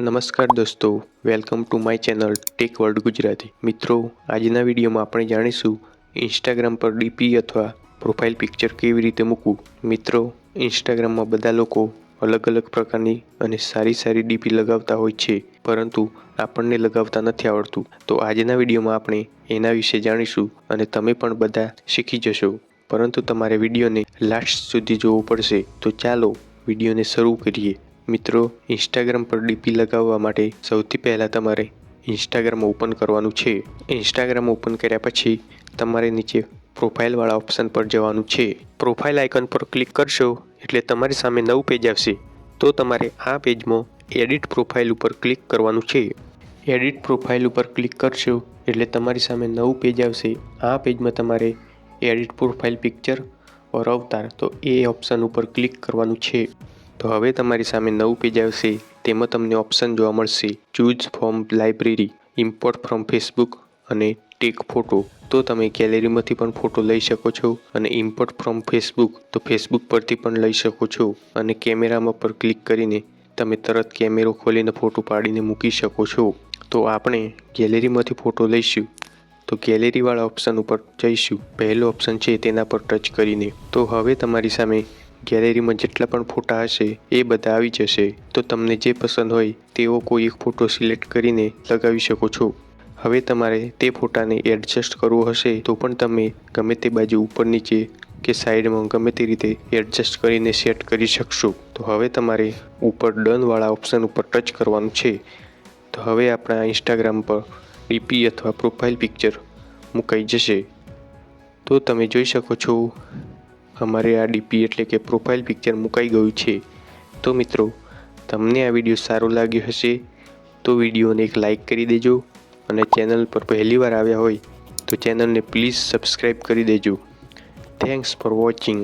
નમસ્કાર દોસ્તો, welcome to my channel Tech World Gujarati. મિત્રો, આજના વિડીયોમાં આપણે જાણીશું ઇન્સ્ટાગ્રામ પર ડીપી અથવા પ્રોફાઇલ પિક્ચર કેવી રીતે મૂકવું। મિત્રો, ઇન્સ્ટાગ્રામમાં બધા લોકો અલગ અલગ પ્રકારની અને સારી ડીપી લગાવતા હોય છે, પરંતુ આપણને લગાવતા નથી આવડતું। તો આજના વિડીયોમાં આપણે એના વિશે જાણીશું અને તમે પણ બધા શીખી જશો, પરંતુ તમારે વિડીયોને લાસ્ટ સુધી જોવું પડશે। તો ચાલો વિડીયોને શરૂ કરીએ। મિત્રો, ઇન્સ્ટાગ્રામ પર ડીપી લગાવવા માટે સૌથી પહેલાં તમારે ઇન્સ્ટાગ્રામ ઓપન કરવાનું છે। ઇન્સ્ટાગ્રામ ઓપન કર્યા પછી તમારે નીચે પ્રોફાઇલવાળા ઓપ્શન પર જવાનું છે। પ્રોફાઇલ આઇકન પર ક્લિક કરશો એટલે તમારી સામે નવું પેજ આવશે। તો તમારે આ પેજમાં એડિટ પ્રોફાઇલ ઉપર ક્લિક કરવાનું છે। એડિટ પ્રોફાઇલ ઉપર ક્લિક કરશો એટલે તમારી સામે નવું પેજ આવશે। આ પેજમાં તમારે એડિટ પ્રોફાઇલ પિક્ચર ઓર અવતાર તો એ ઓપ્શન ઉપર ક્લિક કરવાનું છે। તો હવે તમારી સામે નવું પેજ આવશે। તેમાં તમને ઓપ્શન જોવા મળશે choose from library, import from Facebook અને ટેક ફોટો। તો તમે ગેલેરીમાંથી પણ ફોટો લઈ શકો છો અને ઇમ્પોર્ટ ફ્રોમ ફેસબુક તો ફેસબુક પરથી પણ લઈ શકો છો અને કેમેરામાં પર ક્લિક કરીને તમે તરત કેમેરો ખોલીને ફોટો પાડીને મૂકી શકો છો। તો આપણે ગેલેરીમાંથી ફોટો લઈશું તો ગેલેરીવાળા ઓપ્શન ઉપર જઈશું। પહેલો ઓપ્શન છે તેના પર ટચ કરીને તો હવે તમારી સામે ગેલેરીમાં જેટલા પણ ફોટા હશે એ બધા આવી જશે। તો તમને જે પસંદ હોય તેવો કોઈ એક ફોટો સિલેક્ટ કરીને લગાવી શકો છો। હવે તમારે તે ફોટાને એડજસ્ટ કરવો હશે તો પણ તમે ગમે તે બાજુ ઉપર નીચે કે સાઈડમાં ગમે તે રીતે એડજસ્ટ કરીને સેટ કરી શકશો। તો હવે તમારે ઉપર ડનવાળા ઓપ્શન ઉપર ટચ કરવાનું છે। તો હવે આપણા ઇન્સ્ટાગ્રામ પર ડીપી અથવા પ્રોફાઇલ પિક્ચર મુકાઈ જશે। તો તમે જોઈ શકો છો અમારે આ ડીપી એટલે કે પ્રોફાઇલ પિક્ચર મુકાઈ ગયું છે। તો મિત્રો, તમને આ વિડીયો સારો લાગ્યો હશે તો વિડીયોને એક લાઈક કરી દેજો અને ચેનલ પર પહેલીવાર આવ્યા હોય તો ચેનલને પ્લીઝ સબસ્ક્રાઈબ કરી દેજો। Thanks for watching.